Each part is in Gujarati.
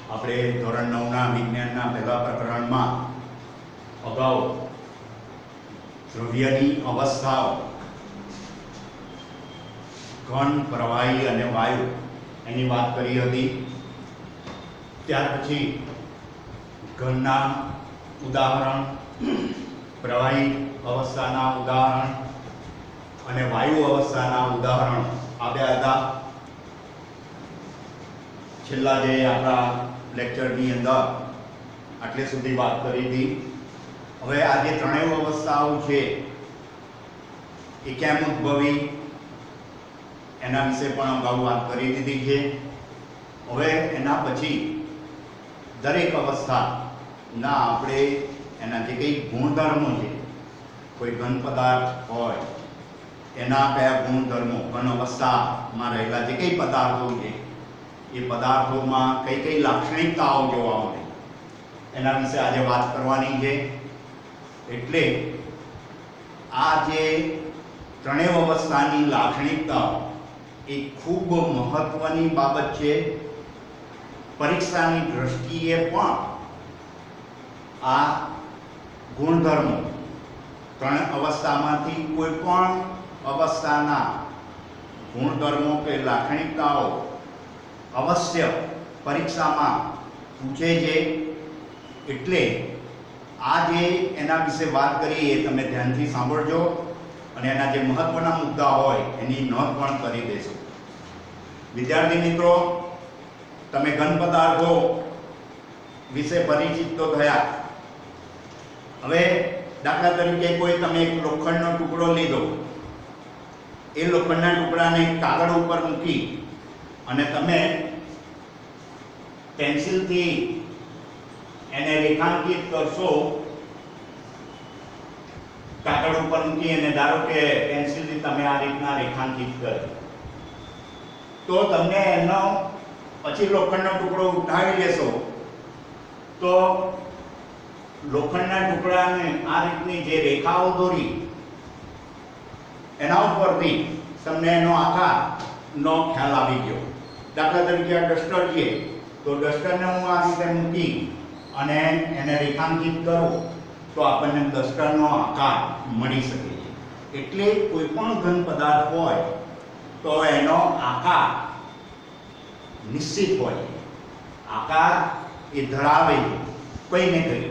આપણે ધોરણ 9ના વિજ્ઞાનના પહેલા પ્રકરણમાં અગાઉ દ્રવ્યની અવસ્થાઓ ઘન, પ્રવાહી અને વાયુ એની વાત કરી હતી। ત્યાર પછી ઘનના ઉદાહરણ, પ્રવાહી અવસ્થાના ઉદાહરણ અને વાયુ અવસ્થાના ઉદાહરણ આપ્યા હતા। છેલ્લા જે આપણા લેક્ચરની અંદર આટલે સુધી વાત કરી હતી। હવે આ જે ત્રણેય અવસ્થાઓ છે એ કેમ ઉદ્ભવી એના વિશે પણ અગાઉ વાત કરી દીધી છે। હવે એના પછી દરેક અવસ્થાના આપણે એના જે કંઈ ગુણધર્મો છે, કોઈ ઘન પદાર્થ હોય એના કયા ગુણધર્મો, ઘન અવસ્થામાં રહેલા જે કંઈ પદાર્થો છે એ પદાર્થોમાં કઈ કઈ લાક્ષણિકતાઓ જોવા મળે એના વિશે આજે વાત કરવાની છે। એટલે આ જે ત્રણેય અવસ્થાની લાક્ષણિકતાઓ એ ખૂબ મહત્વની બાબત છે। પરીક્ષાની દ્રષ્ટિએ પણ આ ગુણધર્મો ત્રણ અવસ્થામાંથી કોઈ પણ અવસ્થાના ગુણધર્મો કે લાક્ષણિકતાઓ અવશ્ય પરીક્ષામાં પૂછે છે। એટલે આ જે એના વિશે વાત કરી એ તમે ધ્યાનથી સાંભળજો અને એના જે મહત્વના મુદ્દા હોય એની નોંધ પણ કરી દેશો। વિદ્યાર્થી મિત્રો, તમે ઘન પદાર્થો વિશે પરિચિત તો થયા। હવે દાખલા તરીકે કોઈ તમે એક લોખંડનો ટુકડો લીધો, એ લોખંડના ટુકડાને કાગળ ઉપર મૂકી અને તમે પેન્સિલથી એને રેખાંકિત કરશો। કાગળ ઉપર મૂકી અને ધારો કે પેન્સિલથી તમે આ રીતના રેખાંકિત કર્યું, તો તમને એનો પછી લોખંડનો ટુકડો ઉઠાવી લેશો તો લોખંડના ટુકડાને આ રીતની જે રેખાઓ દોરી એના ઉપરથી તમને એનો આકારનો ખ્યાલ આવી ગયો। દાખલા તરીકે આ ડસ્ટર છે તો ડસ્ટરને હું આ રીતે મૂકી અને એને રેખાંકિત કરું તો આપણને ડસ્ટરનો આકાર મળી શકે છે। એટલે કોઈ પણ ઘન પદાર્થ હોય તો એનો આકાર નિશ્ચિત હોય, આકાર એ ધરાવે કંઈ ને કંઈ।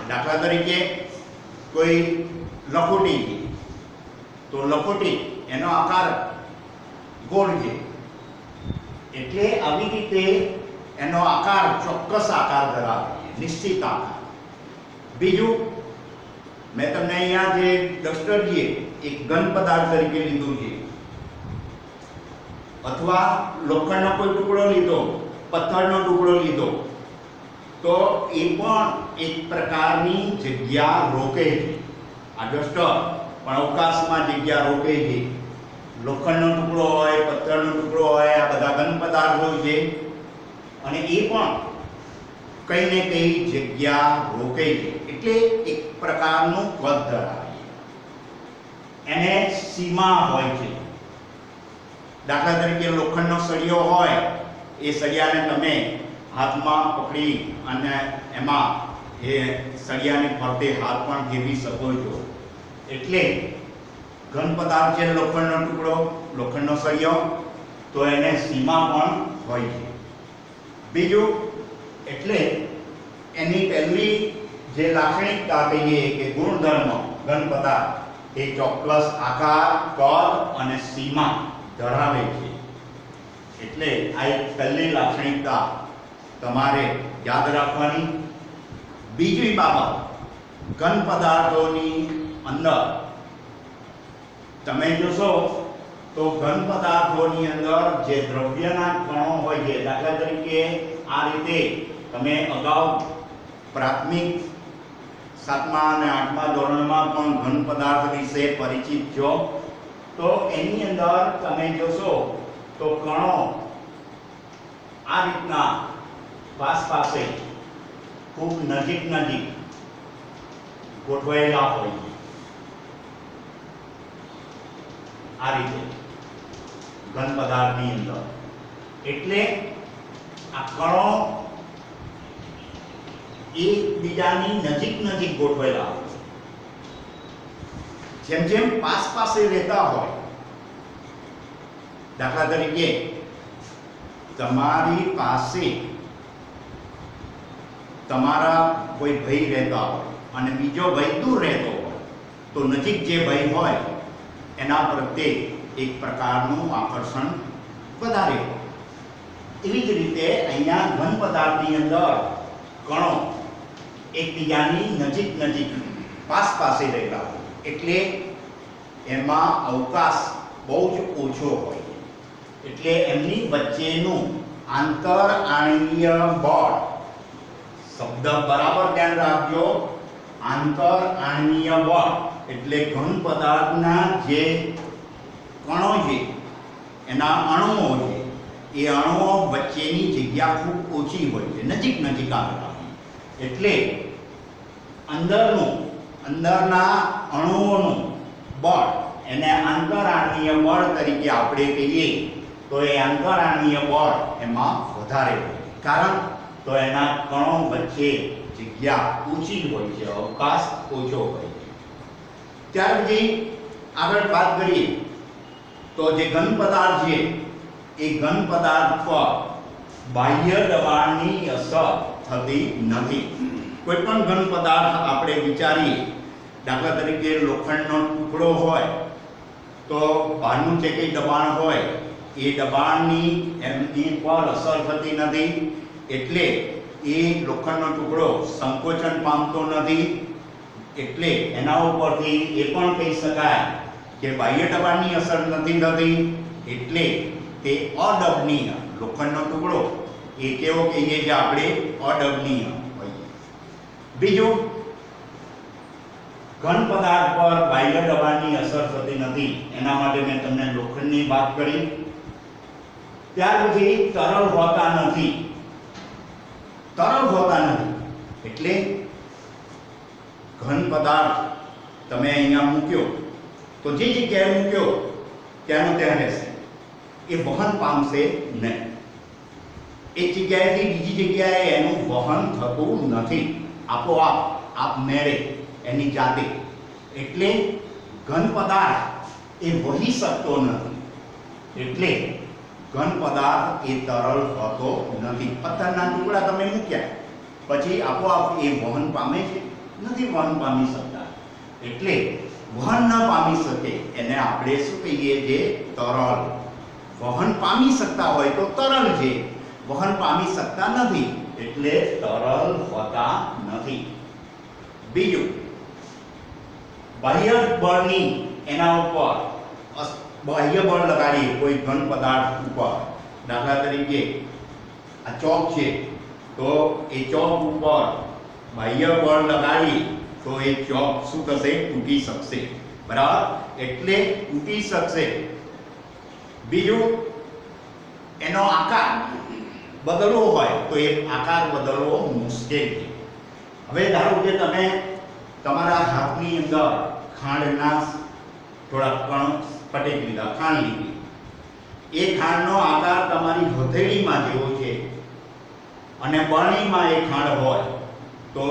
દાખલા તરીકે કોઈ લખોટી છે તો લખોટી એનો આકાર ગોળ છે, એટલે આવી રીતે એનો આકાર ચોક્કસ આકાર ધરાવે, નિશ્ચિત આકાર। બીજું, મેં તમને અહીંયા જે ડસ્ટર છે એક ઘન પદાર્થ તરીકે લીધું છે, અથવા લોખંડનો કોઈ ટુકડો લીધો, પથ્થરનો ટુકડો લીધો, તો એ પણ એક પ્રકારની જગ્યા રોકે છે। આ ડસ્ટર પણ અવકાશમાં જગ્યા રોકે છે। લોખંડનો ટુકડો હોય, પથ્થરનો ટુકડો હોય, આ બધા ઘન પદાર્થો છે અને એ પણ કઈ ને કઈ જગ્યા રોકે છે, એટલે એક પ્રકારનું કદ ધરાવે છે। એને સીમા હોય છે। દાખલા તરીકે લોખંડનો સળિયો હોય, એ સળિયાને તમે હાથમાં પકડી અને એમાં એ સળિયાને ફરતે હાથ પણ ફેરવી શકો છો। એટલે ઘન પદાર્થ છે લોખંડનો ટુકડો, લોખંડનો સળિયો, તો એને સીમા પણ હોય છે। બીજું, એટલે એની પહેલી જે લાક્ષણિકતા કહીએ કે ગુણધર્મ ઘન પદાર્થ એ ચોક્કસ આકાર, કદ અને સીમા ધરાવે છે। એટલે આ એક પહેલી લાક્ષણિકતા તમારે યાદ રાખવાની। બીજી બાબત, ઘન પદાર્થોની અંદર તમે જોશો તો ઘન પદાર્થોની અંદર જે દ્રવ્યના કણો હોય છે, દાખલા તરીકે આ રીતે તમે અગાઉ પ્રાથમિક 7મા અને 8મા ધોરણમાં પણ ઘન પદાર્થ વિશે પરિચિત છો, તો એની અંદર તમે જોશો તો કણો આ રીતના પાસે ખૂબ નજીક ગોઠવાયેલા હોય છે। આ રીતે ઘન પદાર્થની અંદર, એટલે આ કણો એકબીજાની નજીક નજીક ગોઠવેલા હોય. જેમ જેમ પાસે રહેતા હોય, દાખલા તરીકે તમારી પાસે તમારા કોઈ ભાઈ રહેતા હોય અને બીજો ભાઈ દૂર રહેતો હોય, તો નજીક જે ભાઈ હોય એના પ્રત્યે એક પ્રકારનું આકર્ષણ વધારે હોય. એવી જ રીતે અહીંયા ઘન પદાર્થની અંદર કણો એકબીજાની નજીક નજીક પાસે રહેલા હોય, એટલે એમાં અવકાશ બહુ જ ઓછો હોય. એટલે એમની વચ્ચેનું આંતરઆણ્વીય બળ, શબ્દ બરાબર ધ્યાન રાખજો, આંતરઆણ્વીય બળ એટલે ઘન પદાર્થના જે કણો છે, એના અણુઓ છે, એ અણુઓ વચ્ચેની જગ્યા ખૂબ ઓછી હોય છે, નજીક નજીક આવેલા હોય. એટલે અંદરના અણુઓનું બળ એને આંતરઆણ્વીય બળ તરીકે આપણે કહીએ તો એ આંતરઆણ્વીય બળ એમાં વધારે હોય. કારણ તો એના કણો વચ્ચે જગ્યા ઓછી હોય છે, અવકાશ ઓછો હોય છે. ત્યાર પછી આગળ વાત કરીએ તો જે ઘન પદાર્થ છે એ ઘન પદાર્થ પર બાહ્ય દબાણની અસર થતી નથી. કોઈ પણ ઘન પદાર્થ આપણે વિચારીએ, દાખલા તરીકે લોખંડનો ટુકડો હોય તો બહારનું જે કંઈ દબાણ હોય એ દબાણની એમની પર અસર થતી નથી. એટલે એ લોખંડનો ટુકડો સંકોચન પામતો નથી. એટલે એના ઉપરથી એ પણ કહી શકાય કે બાહ્ય દબાણની અસર નથી થતી. એટલે તે અદબનીય, લોખંડનો ટુકડો એ કેવો કહીએ કે આપણે અદબનીય હોય. બીજું, ઘન પદાર્થ પર બાહ્ય દબાણની અસર થતી નથી, એના માટે મેં તમને લોખંડની વાત કરી. ત્યાર પછી તરલ હોતા નથી. એટલે ઘન પદાર્થ તમે અહીંયા મૂક્યો તો જે જગ્યાએ મૂક્યો ત્યાંનું ત્યાં રહેશે, એ વહન પામશે નહીં. એક જગ્યાએથી બીજી જગ્યાએ એનું વહન થતું નથી, આપોઆપ આપમેળે એની જાતે. એટલે ઘન પદાર્થ એ વહી શકતો નથી. એટલે ઘન પદાર્થ એ તરલ હોતો નથી. પથ્થરના ટુકડા તમે મૂક્યા પછી આપોઆપ એ વહન પામે છે? નથી વહન પામી શકતા. એટલે વહન ન પામી શકે એને આપણે શું કહીએ? જે તરલ. વહન પામી શકતા હોય તો તરલ છે, વહન પામી શકતા નથી એટલે તરલ હોતા નથી. બીજું, બાહ્ય બળની એના ઉપર બાહ્ય બળ લગાડીએ કોઈ ઘન પદાર્થ ઉપર. દાખલા તરીકે આ ચોક છે તો એ ચોક ઉપર બાહ્ય બળ લગાડી તો એ ચોક શું થશે? તૂટી શકશે. બરાબર? એટલે તૂટી શકશે. બીજું, એનો આકાર બદલવો હોય તો એ આકાર બદલવો મુશ્કેલ છે. હવે ધારો કે તમે તમારા હાથની અંદર ખાંડના થોડા કણ પટેક લીધા, ખાંડ લીધી. એ ખાંડનો આકાર તમારી હથેળીમાં જેવો છે અને બરણીમાં એ ખાંડ હોય તો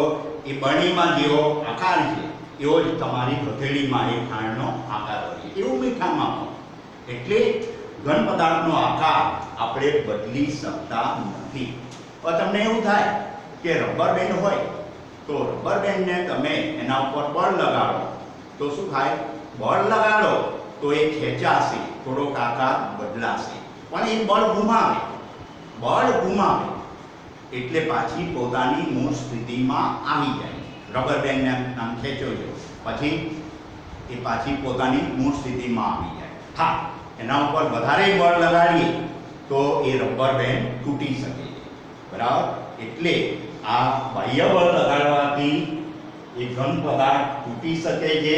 એ બરણીમાં જેવો આકાર છે એવો જ તમારી હથેળીમાં એ ખાંડનો આકાર હોય. એવું મીઠામાં પણ. એટલે ઘન પદાર્થનો આકાર આપણે બદલી શકતા નથી. હવે તમને એવું થાય કે રબર બેન્ડ હોય તો રબર બેન્ડને તમે એના ઉપર બળ લગાડો તો શું થાય? બળ લગાડો તો એ ખેંચાશે, થોડોક આકાર બદલાશે, પણ એ બળ ગુમાવે એટલે પાછી પોતાની મૂળ સ્થિતિમાં આવી જાય. રબર બેન્ડને આમ ખેંચો છો પછી એ પાછી પોતાની મૂળ સ્થિતિમાં આવી જાય. હા, એના ઉપર વધારે બળ લગાડીએ તો એ રબર બેન્ડ તૂટી શકે છે. બરાબર? એટલે આ બાહ્ય બળ લગાડવાથી એ ઘન પદાર્થ તૂટી શકે છે.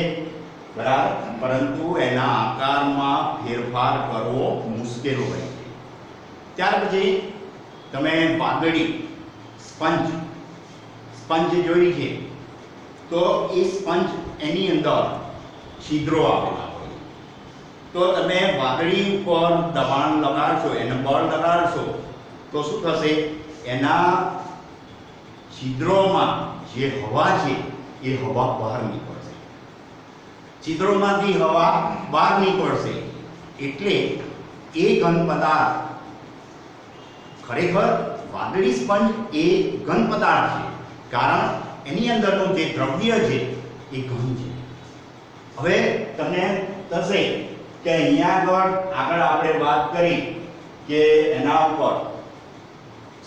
બરાબર? પરંતુ એના આકારમાં ફેરફાર કરવો મુશ્કેલ હોય છે. ત્યાર પછી તમે વાદળી સ્પંજ જોઈ છે તો એ સ્પંજ એની અંદર છિદ્રો આવેલા હોય. તો તમે વાદળી ઉપર દબાણ લગાડશો, એને બળ લગાડશો તો શું થશે? એના છિદ્રોમાં જે હવા છે એ હવા બહાર નીકળશે, છિદ્રોમાંથી હવા બહાર નીકળશે એટલે એ ઘન પદાર્થ, ખરેખર વાદળી સ્પંજ એ ઘન પદાર્થ છે, કારણ એની અંદરનું જે દ્રવ્ય છે એ ઘન છે. હવે તમને થશે કે અહીંયા આગળ આપણે વાત કરી કે એના ઉપર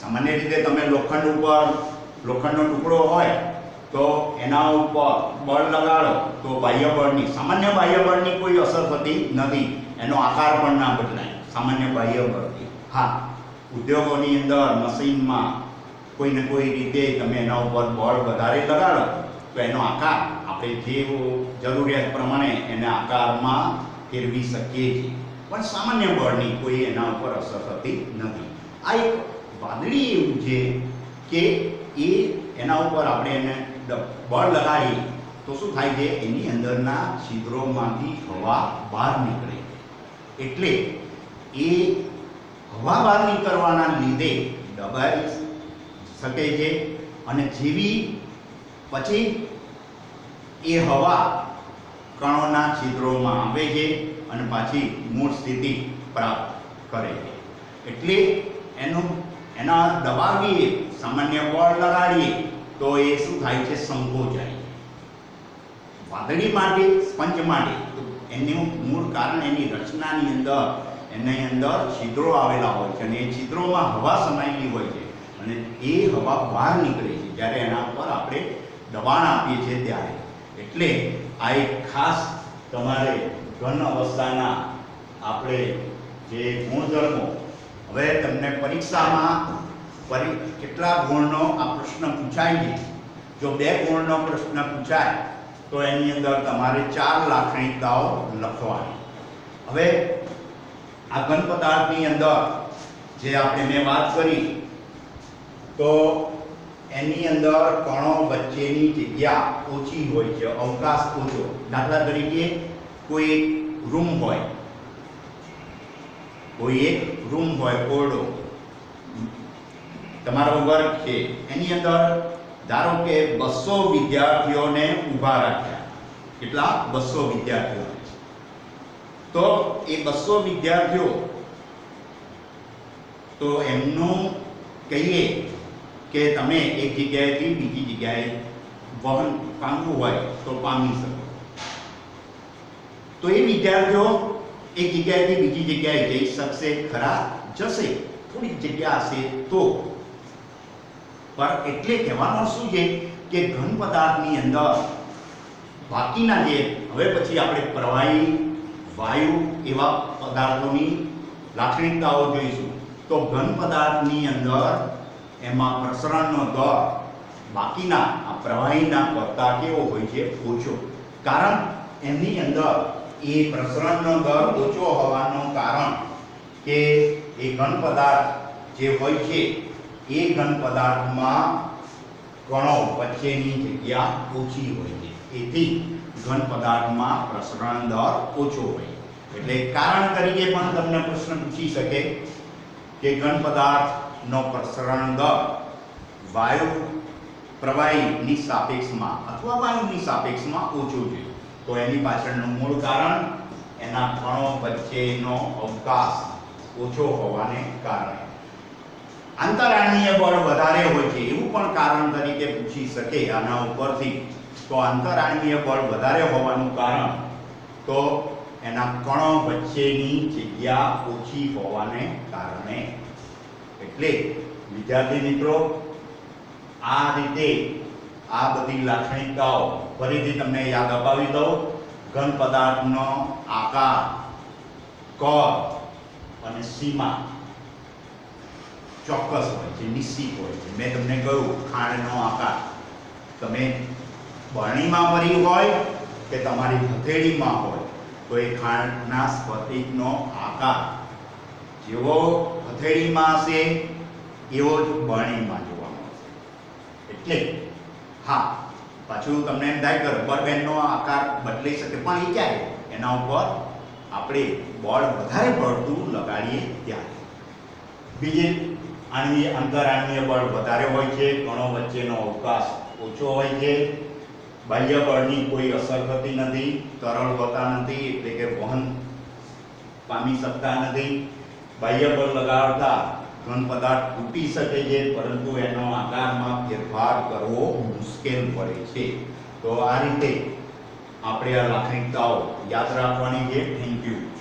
સામાન્ય રીતે તમે લોખંડનો ટુકડો હોય તો એના ઉપર બળ લગાડો તો બાહ્ય બળની, સામાન્ય બાહ્ય બળની કોઈ અસર થતી નથી, એનો આકાર પણ ના બદલાય સામાન્ય બાહ્ય બળથી. હા, ઉદ્યોગોની અંદર મશીનમાં કોઈ ને કોઈ રીતે તમે એના ઉપર બળ વધારે લગાડો તો એનો આકાર આપણે જે જરૂરિયાત પ્રમાણે એના આકારમાં ફેરવી શકીએ છીએ, પણ સામાન્ય બળની કોઈ એના ઉપર અસર થતી નથી. આ એક વાદળી એવું છે કે એ એના ઉપર આપણે એને બળ લગાડીએ તો શું થાય છે, એની અંદરના છિદ્રોમાંથી હવા બહાર નીકળે, એટલે એ હવા બહાર નીકળવાના લીધે દબાઈ શકે છે અને જેવી પછી એ હવા કણોના છિદ્રોમાં આવે છે અને પાછી મૂળ સ્થિતિ પ્રાપ્ત કરે છે. એટલે એના દબાવીએ, સામાન્ય બળ લગાડીએ તો એ શું થાય છે, સંકોચાય. વાદળી માટે, સ્પંજ માટે એનું મૂળ કારણ એની રચનાની અંદર છિદ્રો આવેલા હોય છે અને એ છિદ્રોમાં હવા સમાયેલી હોય છે અને એ હવા બહાર નીકળે છે જ્યારે એના પર આપણે દબાણ આપીએ છીએ ત્યારે. એટલે આ એક ખાસ તમારે ઘન અવસ્થાના આપણે જે ગુણધર્મો, હવે તમને પરીક્ષામાં કેટલા ગુણનો આ પ્રશ્ન પૂછાય છે. જો 2 ગુણનો પ્રશ્ન પૂછાય તો એની અંદર તમારે 4 લાક્ષણિકતાઓ લખવાની. હવે આ ઘન પદાર્થની અંદર જે મેં વાત કરી તો એની અંદર કણો વચ્ચેની જગ્યા ઓછી હોય છે, અવકાશ ઓછો. દાખલા તરીકે કોઈ એક રૂમ હોય, કોરડો, તમારો વર્ગ છે, એની અંદર ધારો કે 200 વિદ્યાર્થીઓને ઊભા રાખ્યા. કેટલા? 200 વિદ્યાર્થીઓ. તો એ 200 વિદ્યાર્થીઓ, તો એમનું કહીએ કે તમે એક જગ્યાએથી બીજી જગ્યાએ વહન પામવું હોય તો પામી શકો. તો એ વિદ્યાર્થીઓ એક જગ્યાએથી બીજી જગ્યાએ જઈ શકશે ખરા? જશે, થોડી જગ્યા હશે તો. પણ એટલે કહેવાનો શું છે કે ઘન પદાર્થની અંદર બાકીના જે, હવે પછી આપણે પ્રવાહી, વાયુ એવા પદાર્થોની લાક્ષણિકતાઓ જોઈશું. તો ઘન પદાર્થની અંદર એમાં પ્રસરણનો દર બાકીના આ પ્રવાહીના કરતા કેવો હોય છે? ઓછો. કારણ એની અંદર એ પ્રસરણનો દર ઓછો હોવાનું કારણ કે એ ઘન પદાર્થ જે હોય છે એ ઘન પદાર્થમાં કણો વચ્ચેની જગ્યા ઓછી હોય છે, એથી ઘન પદાર્થમાં પ્રસરણ દર ઓછો હોય. એટલે કારણ તરીકે પણ તમને પ્રશ્ન પૂછી શકે કે ઘન પદાર્થનો પ્રસરણ દર વાયુ પ્રવાહીની સાપેક્ષમાં અથવા વાયુની સાપેક્ષમાં ઓછો છે. તો એની પાછળનું મૂળ કારણ એના કણો વચ્ચેનો અવકાશ ઓછો હોવાને કારણે. આંતરાણીય બળ વધારે હોય છે એવું પણ કારણ તરીકે પૂછી શકે આના ઉપરથી. તો આંતરાણીય બળ વધારે હોવાનું કારણ તો એના કણો વચ્ચેની જગ્યા ઓછી હોવાને કારણે. એટલે વિદ્યાર્થી મિત્રો, આ રીતે આ બધી લાક્ષણિકતાઓ ફરીથી તમને યાદ અપાવી દઉં. ઘન પદાર્થનો આકાર, કદ અને સીમા ચોક્કસ હોય છે, નિશ્ચિત હોય છે. મેં તમને કહ્યું ખાંડનો આકાર તમે બરણીમાં ભરી હોય કે તમારી હથેળીમાં હોય તો એ ખાંડના સ્ફટિકનો આકાર જેવો હથેળીમાં હશે એવો જ બરણીમાં જોવા મળશે. એટલે હા, પાછું તમને એમ થાય કે રબર બેન્ડનો આકાર બદલાઈ શકે, પણ એ ક્યારે? એના ઉપર આપણે બળ વધારે પડતું લગાડીએ ત્યારે. બીજી આની અંતરાણીય બળ વધારે હોય છે, કણો વચ્ચેનો અવકાશ ઓછો હોય છે, બાહ્ય બળની કોઈ અસર થતી નથી, તરલ હોતા નથી એટલે કે વહન પામી શકતા નથી. બાહ્ય બળ લગાડતા ઘન પદાર્થ તૂટી શકે છે, પરંતુ એનો આકારમાં ફેરફાર કરવો મુશ્કેલ પડે છે. તો આ રીતે આપણે આ લાક્ષણિકતાઓ યાદ રાખવાની છે. Thank you.